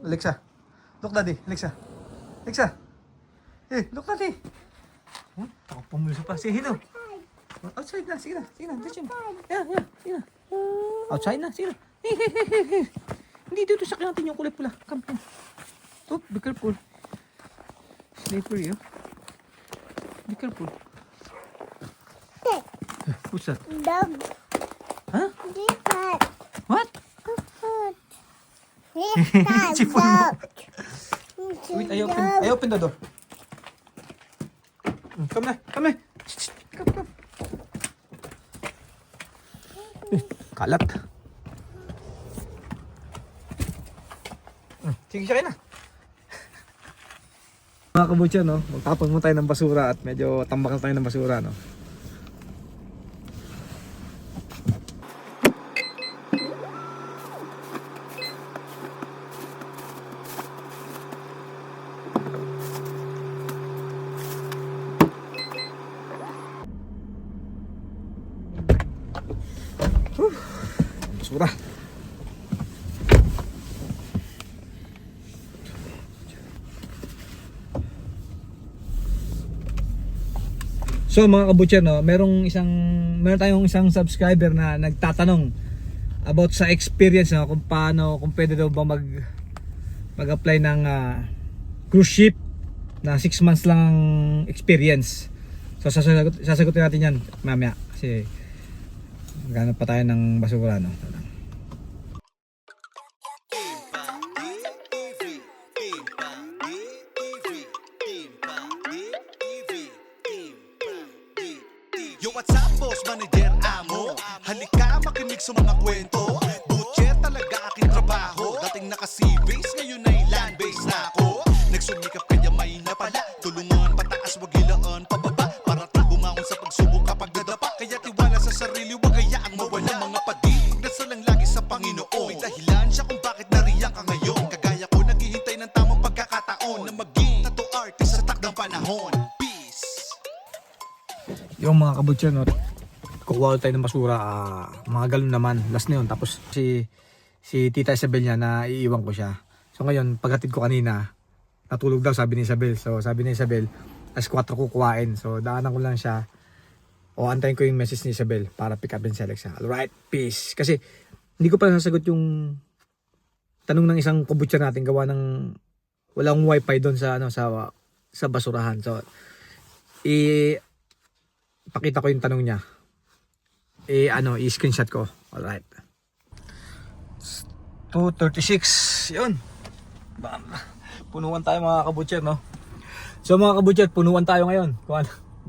Alexa. Look daddy. Alexa. Alexa. Hey, look daddy. Ako pumulso pa. Say hello. Outside na. Sige na. Sige na. Yeah. Sige na. Outside na. Sige na. Hey. Hindi dito sa natin yung kulay pula. Come. Oh, be careful. Slippery, oh. Be careful. What's that? Dog. Huh? Cat. What? Food. Sipon mo. Wait, I open the door. Come na. Come. Kalat. Sige siya na. Mga kabutya, no? Magtapon mo tayo ng basura at medyo tambakal tayo ng basura, no? Basura. So mga kabutcher, no, meron tayong isang subscriber na nagtatanong about sa experience, no, kung pwede daw ba mag-apply ng cruise ship na 6 months lang ang experience. So sasagutin natin yan mamaya kasi maghanap pa tayo ng basura, no. Yo, what's up, boss, manager, amo? Halika, makinig sa mga kwento. Butcher talaga aking trabaho. Dating naka-sea base, ngayon ay land base na ako. Nagsumikap kaya may napala. Tulungan, pataas, wag ilaan, pababa. Para bumangon sa pagsubok kapag dadapa. Kaya tiwala sa sarili, wag hayaang mawala. Mga pag-ibig, dasalang lagi sa Panginoon. May dahilan siya kung bakit nariyan ka ngayon. Kagaya ko, naghihintay ng tamang pagkakataon na maging tattoo artist sa takdang panahon. Yung mga kabutcher, no, kukuha tayo ng basura, mga galon naman, last na yun. Tapos si Tita Isabel niya, na iiwan ko siya. So ngayon, paghatid ko kanina, natulog daw, sabi ni Isabel. So sabi ni Isabel, alas 4 kukuhain. So daanan ko lang siya, o antayin ko yung message ni Isabel para pick upin si Alexa. Alright, peace. Kasi hindi ko pa nasasagot yung tanong ng isang kabutcher natin, gawa ng walang wifi doon sa sa basurahan. So pakita ko yung tanong niya. I-screenshot ko. Alright. 2:36. Yun. Bam. Punuan tayo mga kabutcher, no? So mga kabutcher, punuan tayo ngayon.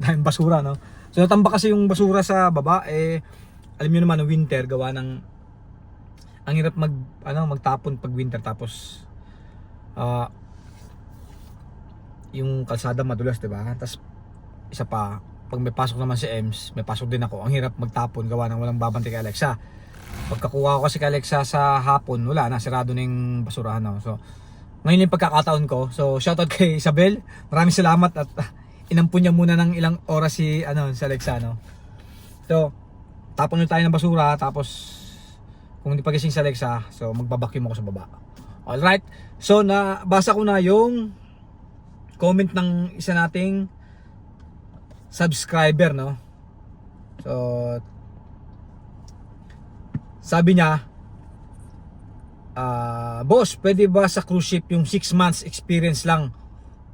Dahil basura, no? So natambak kasi yung basura sa baba. Alam niyo naman, winter, gawa ng ang hirap magtapon pag winter. Tapos yung kalsada madulas, diba? Tapos isa pa, pag may pasok naman si Ems, may pasok din ako. Ang hirap magtapon, gawa ng walang babantay kay Alexa. Pagkakuha ko kasi kay Alexa sa hapon, wala na, sirado na yung basurahan, no? So ngayon yung pagkakataon ko. So shoutout kay Isabel, maraming salamat at inampun niya muna ng ilang oras si Alexa, no? So tapon na tayo ng basura. Tapos kung hindi pagising si Alexa, so magbabacuum ako sa baba. Alright, so nabasa ko na yung comment ng isa nating subscriber, no? So sabi niya, boss, pwede ba sa cruise ship yung 6 months experience lang?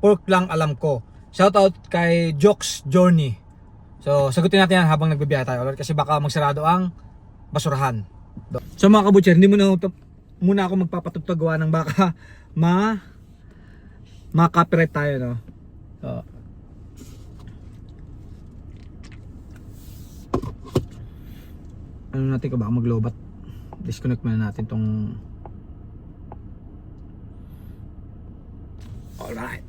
Pork lang alam ko. Shout out kay Jokes Journey. So sagutin natin yan habang nagbibiyahe tayo, kasi baka magsarado ang basurahan. So mga kabutcher, hindi muna ako magpapatugtog, gawa ng baka ma-copyright tayo, no? So ano natin ko, baka maglobat. Disconnect muna natin tong. Alright,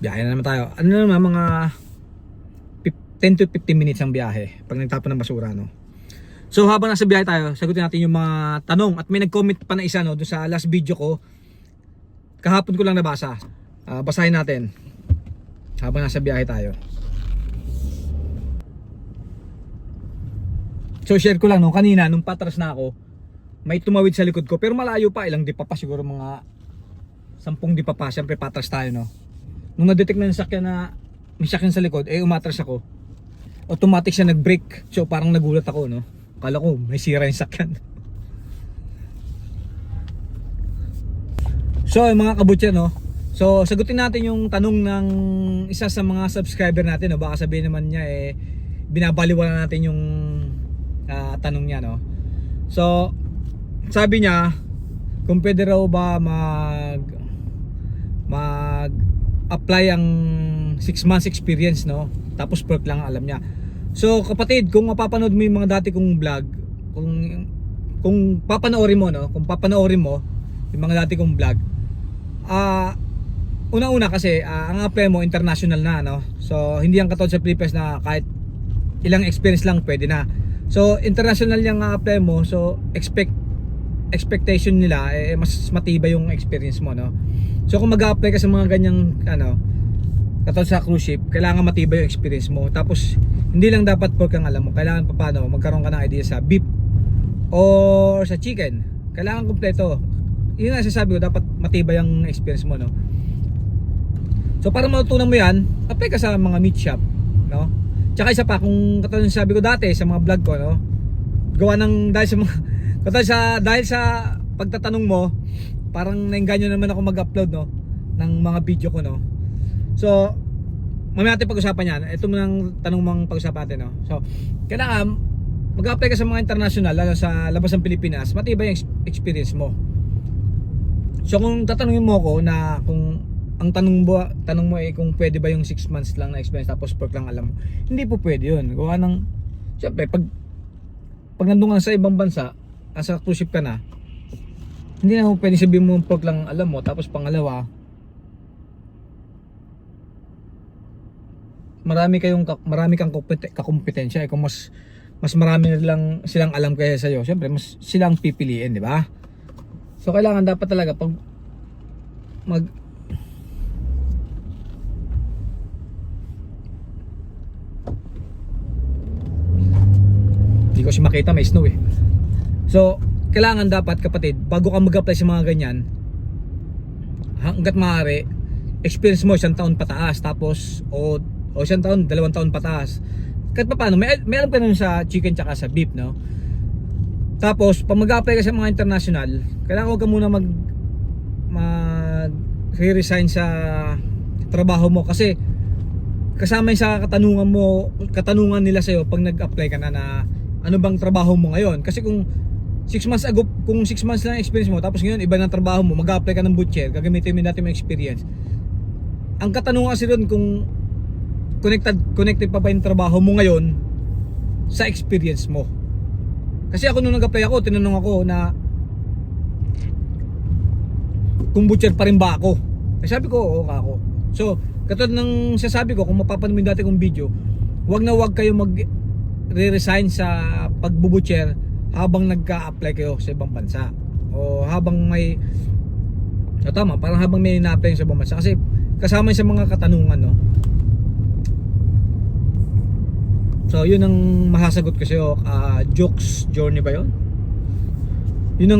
biyahe na naman tayo. Ano naman, mga 10 to 15 minutes ang biyahe pag nagtapon ng basura, no? So habang nasa biyahe tayo, sagutin natin yung mga tanong. At may nag-comment pa na isa, no, doon sa last video ko. Kahapon ko lang nabasa. Basahin natin habang nasa biyahe tayo. So share ko lang, no, kanina nung patras na ako, may tumawid sa likod ko, pero malayo pa, ilang di pa siguro mga 10 di pa syempre patras tayo, no. Nung na-detect na yung sakyan na may sakyan sa likod, umatras ako, automatic siya nag-brake. So parang nagulat ako, no. Kala ko may sira yung sakyan. So yung mga kabutya, no, so sagutin natin yung tanong ng isa sa mga subscriber natin, no. Baka sabihin naman niya binabaliwala natin yung tanong niya, no. So sabi niya kung pwede raw ba mag apply ang 6 months experience, no, tapos perk lang ang alam niya. So kapatid, kung mapapanood mo yung mga dati kong vlog, kung papanoorin mo, no, kung papanoorin mo yung mga dati kong vlog, una-una kasi ang apply mo international na, no. So hindi ang katulad sa Philippines na kahit ilang experience lang pwede na. So international yung apply mo, so expectation nila mas matibay yung experience mo, no. So kung mag-apply ka sa mga ganyang katulad sa cruise ship, kailangan matibay yung experience mo. Tapos hindi lang dapat pork ang alam mo, kailangan pa paano magkaroon ka ng idea sa beef or sa chicken. Kailangan kumpleto. Yun nga sasabi ko, dapat matibay ang experience mo, no. So para matutunan mo yan, apply ka sa mga meat shop, no. Tsaka isa pa, kung katulad ng sabi ko dati sa mga vlog ko, no, gawa ng dahil sa mga dahil sa pagtatanong mo, parang naengganyo naman ako mag-upload, no, ng mga video ko, no. So mamaya natin pag-usapan yan. Ito muna ang tanong mga pag-usapan natin, no. So kailangan mag-apply ka sa mga international, lalo sa labas ng Pilipinas, matibay yung experience mo. So kung tatanungin mo ako na kung ang tanong mo kung pwede ba yung 6 months lang na experience tapos perk lang alam mo, hindi po pwede yun. Gawa ng syempre pag nandun ka sa ibang bansa, nasa cruise ship ka na, hindi na mo pwede sabihin mo perk lang alam mo, tapos pangalawa, marami kang kakumpetensya, kung mas marami lang silang alam kaya sa iyo, syempre mas silang pipiliin, di ba? So kailangan dapat talaga pag hindi ko siya makita, may snow eh. So kailangan dapat kapatid, bago ka mag-apply sa mga ganyan, hanggat maaari experience mo 1 taon pataas, tapos o 1 taon, 2 taon pataas. Kahit pa paano, may alam ka nun sa chicken tsaka sa beef, no. Tapos pag mag-apply ka sa mga international, kailangan huwag ka muna resign sa trabaho mo, kasi kasama yung sa katanungan nila sa'yo pag nag-apply ka na ano bang trabaho mo ngayon. Kasi kung 6 months ago, kung 6 months lang experience mo, tapos ngayon iba ng trabaho mo, mag-apply ka ng butcher, gagamitin mo natin yung experience. Ang katanungan kasi doon kung connected pa ba yung trabaho mo ngayon sa experience mo. Kasi ako nung nag-apply ako, tinanong ako na kung butcher pa rin ba ako. Sabi ko, oo ka ako. So katulad ng sasabi ko, kung mapapanood mo yung dati kong video, wag na wag kayo mag-resign sa pagbubutcher habang nagka-apply kayo sa ibang bansa, o habang may parang habang may na-apply sa ibang bansa, kasi kasama yun sa mga katanungan, no. So yun ang masasagot ko sa'yo. Jokes journey ba yun? Yun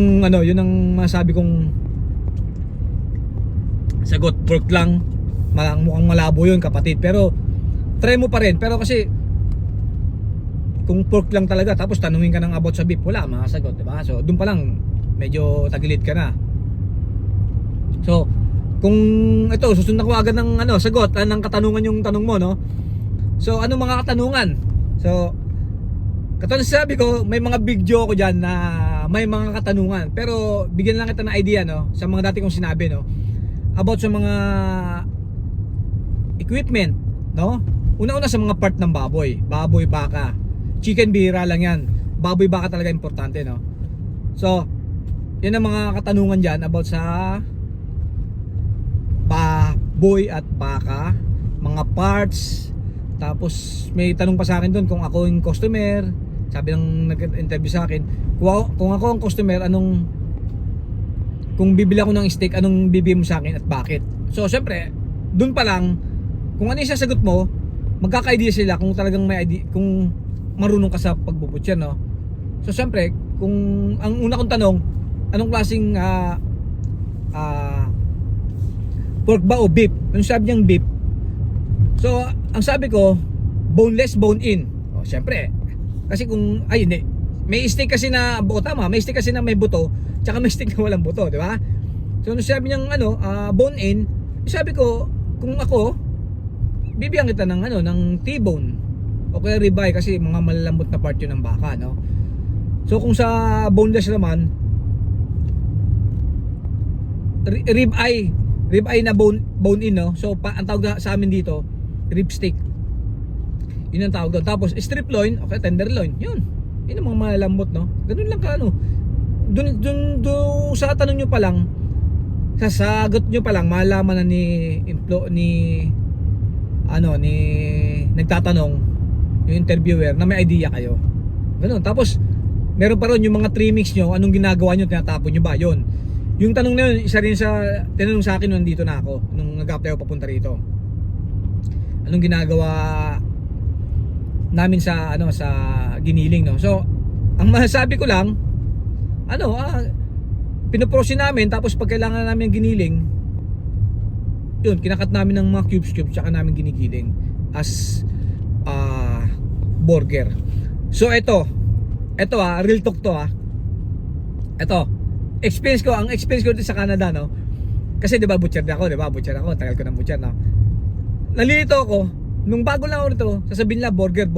ang masabi kong sagot. Pork lang, mukhang malabo yun kapatid, pero try mo pa rin. Pero kasi kung pork lang talaga tapos tanungin ka ng about sa beef, wala makasagot, diba? So doon pa lang medyo tagilid ka na. So kung ito, susundan ko agad ng sagot ng katanungan yung tanong mo, no. So ano mga katanungan? So katulad sabi ko, may mga video ko dyan na may mga katanungan, pero bigyan lang kita ng idea, no, sa mga dati kong sinabi, no, about sa mga equipment, no. Una-una sa mga part ng baboy, baka, chicken, bihira lang yan. Baboy, baka talaga importante, no. So yun ang mga katanungan dyan about sa baboy at baka, mga parts. Tapos may tanong pa sa akin doon kung ako yung customer. Sabi ng nag-interview sa akin, kung ako ang customer, kung bibili ako ng steak, anong bibili mo sa akin at bakit? So syempre doon pa lang, kung ano yung sasagot mo, magkaka-idea sila kung talagang may idea, kung marunong ka sa pagbubutcher, no. So syempre kung ang una kong tanong, anong klaseng pork ba o beef? Anong sabi niyang beef? So, ang sabi ko, boneless, bone-in. O, syempre. Kasi kung, ay hindi. May steak kasi na, tama, may steak kasi na may buto, tsaka may steak na walang buto, di ba? So, nung sabi niyang, bone-in, sabi ko, kung ako, bibigyan kita ng, ng T-bone. O kaya ribeye kasi mga malalambot na part yun ng baka, no? So, kung sa boneless naman, ribeye na bone-in, no? So, ang tawag sa amin dito, rib steak. Yun ang tawag doon. Tapos strip loin, okay, tenderloin. Yun ang mga malambot, no? Ganun lang ka, ano. Doon sa tanong nyo pa lang, sa sagot nyo pa lang, malaman na ni nagtatanong, yung interviewer, na may idea kayo. Ganun. Tapos meron pa ron yung mga trimix nyo, anong ginagawa nyo, tinatapon nyo ba? Yun. Yung tanong na yun, isa rin sa tinanong sa akin nung dito na ako, nung nag-apply ako papunta rito. Anong ginagawa namin sa sa giniling, no? So, ang masasabi ko lang, pinoprosin namin, tapos pag kailangan namin ng giniling, yun, kinakat namin ng mga cubes tsaka namin ginigiling as burger. So ito real talk to. Ito, ang experience ko dito sa Canada, no? Kasi 'di ba butcher ako, tagal ko ng butcher, no? Nalilito ako nung bago lang ako rito, sasabihin nila burger.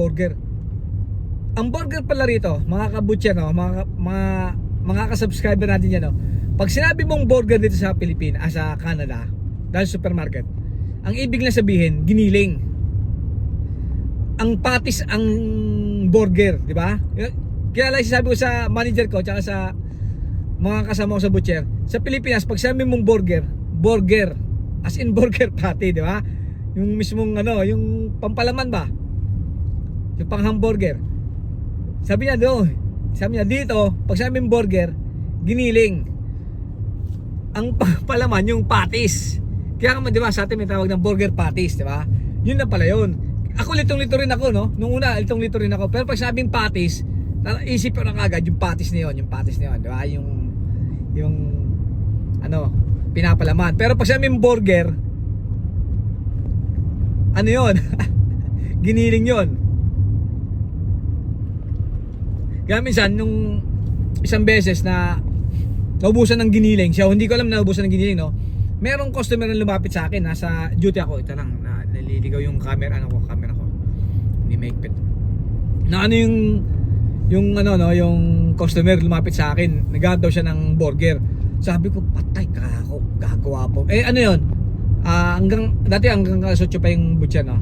Ang burger pala rito, mga ka-butcher, no, mga ka-subscriber natin yan, no. Pag sinabi mong burger dito sa Pilipinas, sa Canada, dahil supermarket, ang ibig na sabihin, giniling. Ang patis ang burger, di ba? Kaya lang sabi ko sa manager ko, tsaka sa mga kasama ko sa butcher, sa Pilipinas, pag sinabi mong burger, as in burger patty, di ba? Yung mismong yung pampalaman ba? Yung pang hamburger. Sabi niya dito, pag sinabi mong burger, giniling. Ang pampalaman yung patis. Kaya di ba sa atin may tawag ng burger patties, di ba? Yun na pala yun. Ako litong-lito rin ako, no? Nung una, litong-lito rin ako. Pero pag sabing patties, isip ko na agad yung patties na yun, di ba? Yung pinapalaman. Pero pag sabing burger, ano yun? Giniling yun. Kaya minsan, nung isang beses na naubusan ng giniling, hindi ko alam na naubusan ng giniling, no? Merong customer na lumapit sa akin, nasa duty ako, ito lang, naliligaw yung camera ko. Hindi maigpit. Na yung customer lumapit sa akin, naghahanap daw siya ng burger. Sabi ko, patay ka ako, gagawa po. Dati hanggang alas 8 pa yung butcher, no?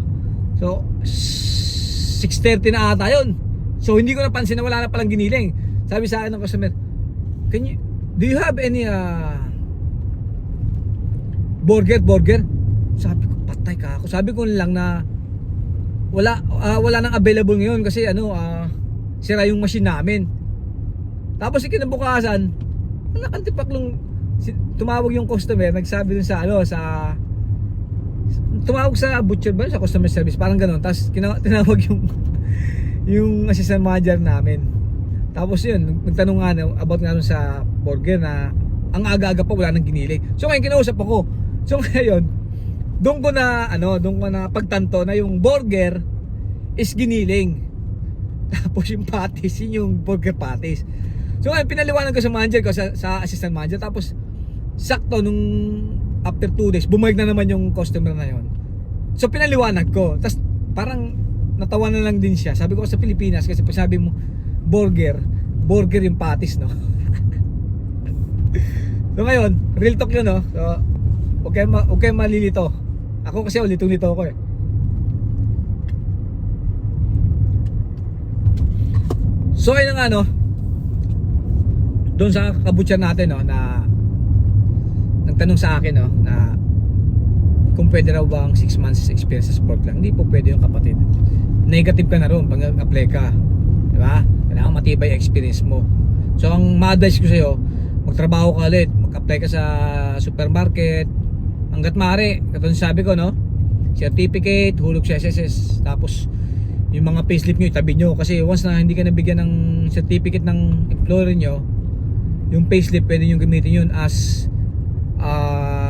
So, 6:30 na ata yun. So, hindi ko napansin na wala na palang giniling. Sabi sa akin ng customer, do you have any burger? Sabi ko, patay ka ako. Sabi ko lang na wala nang available ngayon kasi sira yung machine namin. Tapos ikinabukasan, nakantipaklong tumawag yung customer, nagsabi dun tumawag sa butcher ba, sa customer service, parang gano'n. Tapos tinawag yung assistant manager namin. Tapos yun, nagtanong nga about nga sa burger na ang aga-aga pa wala nang giniling. So ngayon kinausap ako. So ngayon, doon ko na pagtanto na yung burger is giniling. Tapos yung patties, yung burger patties. So ngayon, pinaliwanag ko sa manager ko, sa assistant manager. Tapos sakto nung after 2 days, bumalik na naman yung customer na yon. So pinaliwanag ko. Tapos parang natawa na lang din siya. Sabi ko sa Pilipinas, kasi pag sabi mo burger yung patties, no? So ngayon, real talk yun, no? So okay malilito. Ako kasi litong-lito ako eh. So ayun nga, no? Doon sa kabutcher natin, no, na nagtanong sa akin, no, na kung pwede raw bang 6 months experience sa pork lang. Hindi po pwede yung kapatid. Negative ka na ron pag apply ka, di ba? Kailangan matibay yung experience mo. So ang ma-advise ko sa'yo, magtrabaho ka ulit, mag-apply ka sa supermarket hanggat maaari. Katulad sabi ko, no, certificate, hulog sa SSS, tapos yung mga payslip nyo itabi nyo, kasi once na hindi ka nabigyan ng certificate ng employer nyo, yung payslip pwede nyo gamitin yun as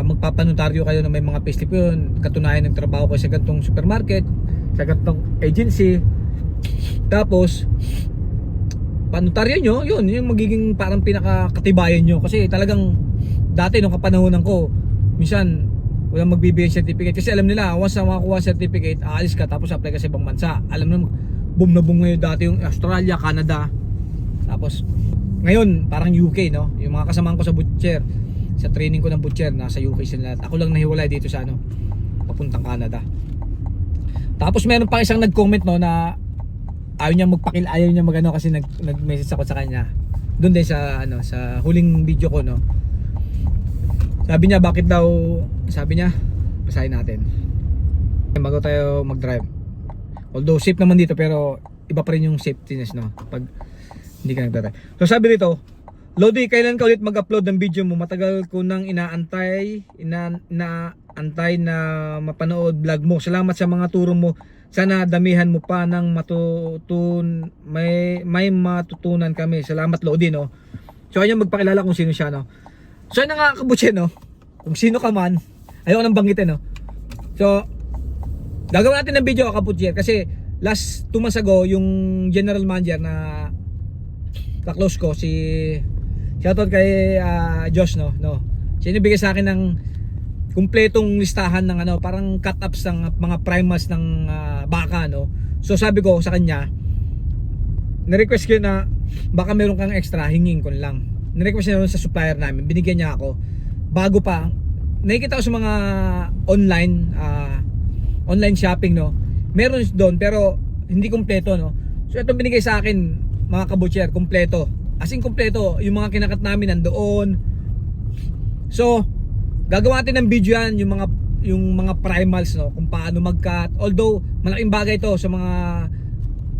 magpapanotaryo kayo na may mga payslip yun, katunayan ng trabaho ko sa gantong supermarket, sa gantong agency. Tapos panotaryo nyo, yun yung magiging parang pinakakatibayan nyo, kasi talagang dati nung kapanahonan ko, minsan walang magbibigay certificate, kasi alam nila once na makakuha certificate, aalis ka tapos apply ka sa ibang bansa. Alam mo, boom na boom ngayon dati yung Australia, Canada, tapos ngayon parang UK, no? Yung mga kasamahan ko sa butcher, sa training ko ng butcher, nasa UK sila lahat. Ako lang nahiwalay dito sa ano, papuntang Canada. Tapos meron pang isang nag-comment, no, na ayaw niya magano kasi nag-message ako sa kanya doon din sa ano, sa huling video ko, no. Sabi niya, bakit daw, sabi niya, basahin natin. Bago tayo mag-drive. Although safe naman dito, pero iba pa rin yung safetyness, no, pag hindi ka nag-drive. So sabi dito, Lodi, kailan ka ulit mag-upload ng video mo? Matagal ko nang inaantay na mapanood vlog mo. Salamat sa mga turo mo. Sana damihan mo pa ng may matutunan kami. Salamat, Lodi, no. So ayun, magpakilala kung sino siya, no. So yun na nga, kabutse, no, kung sino ka man, ayoko nang banggitin, no. So gagawin natin ng video, kabutse, kasi last 2 months ago, yung general manager na ka-close ko, si shoutout kay Josh, no. Siya nabigay sa akin ng kumpletong listahan ng ano, parang cut-ups ng mga primals ng baka, no. So sabi ko sa kanya, na-request ko na baka meron kang extra, hingin ko lang. Nirequest niya sa supplier namin, binigyan niya ako bago pa. Nakikita ko sa mga online shopping, no, meron doon pero hindi kumpleto, no. So ito binigay sa akin, mga kabutcher, kumpleto, as in kumpleto. Yung mga kinakat namin nandoon. So gagawa natin ng video yan, yung mga primals, no, kung paano mag-cut. Although malaking bagay to sa mga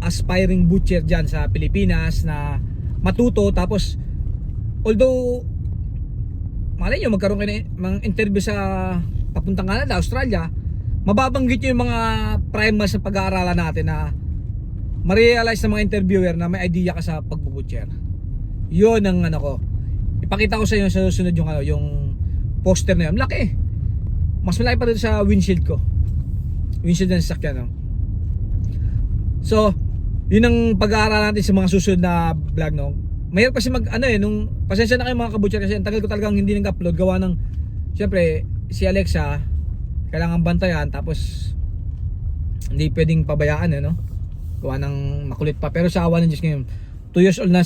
aspiring butcher dyan sa Pilipinas na matuto. Tapos although malay nyo magkaroon kayo ng interview sa papuntang Canada, Australia, mababanggit nyo yung mga primals sa pag-aaralan natin na ma-realize ng mga interviewer na may idea ka sa pagbubutcher. Yun ang ano ko. Ipakita ko sa inyo sa susunod yung ano, yung poster na yun. Laki. Mas malaki pa rin sa windshield ko. Windshield ng sasakyan, no? So yun ang pag-aaralan natin sa mga susunod na vlog, no. Mahirap kasi nung pasensya na kayo mga kabutcher, kasi ang tagal ko talagang hindi nag-upload gawa ng syempre si Alexa kailangan bantayan, tapos hindi pwedeng pabayaan, no, gawa ng makulit pa. Pero sa awa ng Diyos, ngayon 2 years old na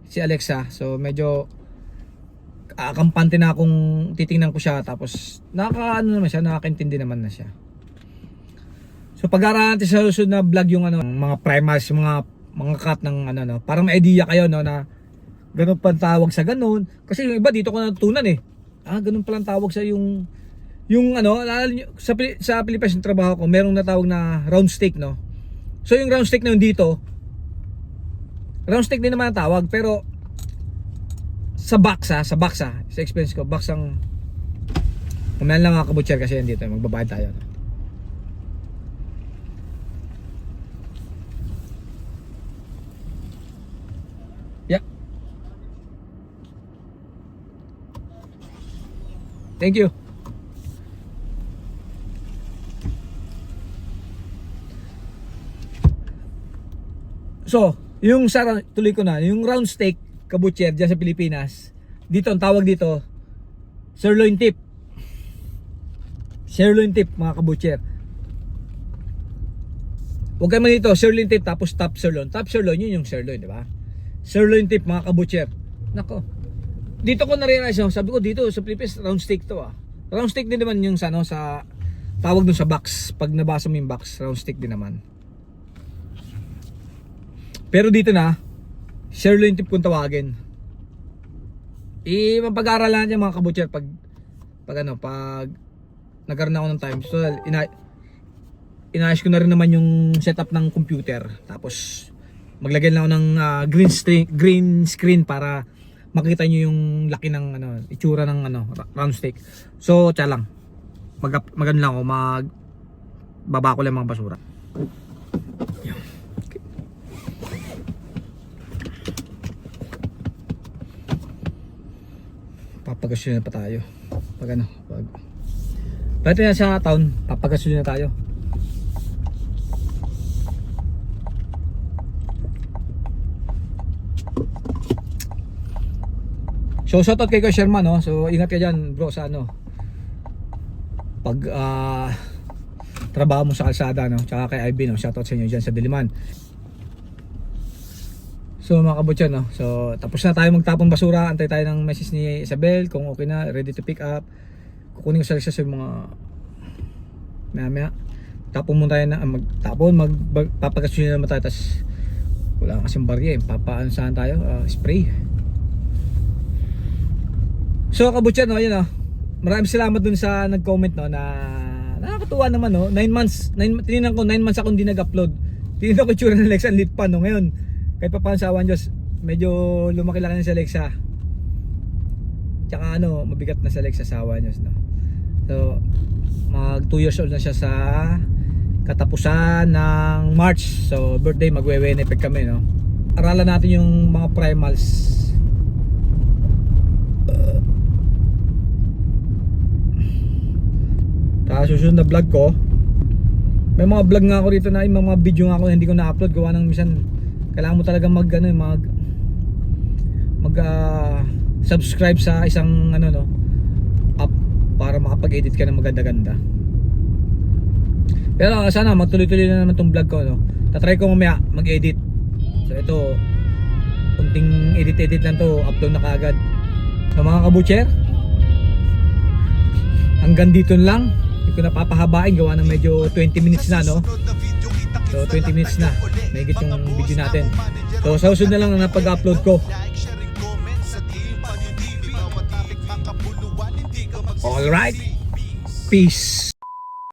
si Alexa, so medyo akampante na akong titingnan ko siya, tapos nakakaintindi naman na siya. So pag-aaralan natin sa susunod na vlog yung ano, mga primals, mga cut ng ano, no, parang may idea kayo, no, na ganun pa tawag sa ganun. Kasi yung iba dito ko natutunan ganun palang tawag sa yung ano, sa Pilipinas yung trabaho ko, merong natawag na round steak, no. So yung round steak na yun dito, round steak din naman ang tawag, pero sa box sa experience ko, box ang kumain lang ako kabutcher, kasi yan dito magbabayad tayo, no? Thank you. So, yung tuloy ko na, yung round steak kabutcher dyan sa Pilipinas, dito ang tawag dito sirloin tip. Sirloin tip, mga kabutcher. Huwag kayo man dito sirloin tip tapos top sirloin. Top sirloin, yun yung sirloin, di ba? Sirloin tip, mga kabutcher. Nako, dito ko na-realize, sabi ko dito sa Pilipinas round steak to. Round steak din naman yung sa tawag dun sa box. Pag nabasa mo yung box, round steak din naman. Pero dito na sirloin tip kung tawagin. Mapag-aaralan natin mga kabutcher pag nagkaroon ako ng time. So inayos ko na rin naman yung setup ng computer. Tapos maglagay lang ako ng green screen para makita nyo yung laki ng itsura ng round steak. So tiyan lang, magano lang ako, magbaba ko lang mga basura. papagasolina pa tayo. Pag ano, pwede na sa town, papagasolina tayo. So shoutout kay Kuya Sherman, no? So ingat ka dyan bro sa ano, pag trabaho mo sa kalsada, no? Tsaka kay Ivy, no? Shoutout sa inyo dyan sa Diliman. So mga kabutyan, no? So tapos na tayo magtapon basura. Antay tayo ng message ni Isabel kung okay na, ready to pick up. Kukunin ko sa Alexa yung mga maya. Tapon muna tayo na magtapon, papagasolina naman tayo. Tapos wala kasing barya, papaan saan tayo, spray. So kabutyan, no? Yun, no? Maraming salamat dun sa nag-comment, no, na nakakatuwa naman, no. 9 months, tinignan ko 9 months ako hindi nag-upload. Tinignan ko yung tsura ng Alexa, ang lit pa, no. Ngayon kahit pa paano sa awan Diyos, medyo lumaki-laki na si Alexa. Tsaka ano, mabigat na si Alexa sa awan Diyos, no. So mag 2 years old na siya sa katapusan ng March. So birthday, magwe-Winnipeg kami, no. Aralan natin yung mga primals. Susunod na vlog ko, may mga vlog nga ako rito na yung mga video nga ako na hindi ko na-upload. Gawa ng minsan kailangan mo talaga subscribe sa isang ano, no, app para makapag-edit ka ng maganda-ganda. Pero sana magtuloy-tuloy na naman tong vlog ko, no. Tatry ko mamaya mag-edit. So ito, kunting edit lang to, upload na kaagad. So mga kabutcher, hanggang dito lang. Hindi ko napapahabain, gawa ng medyo 20 minutes na, no. So 20 minutes na, mahigit yung video natin. So sa susunod na lang na napag-upload ko. Alright, peace.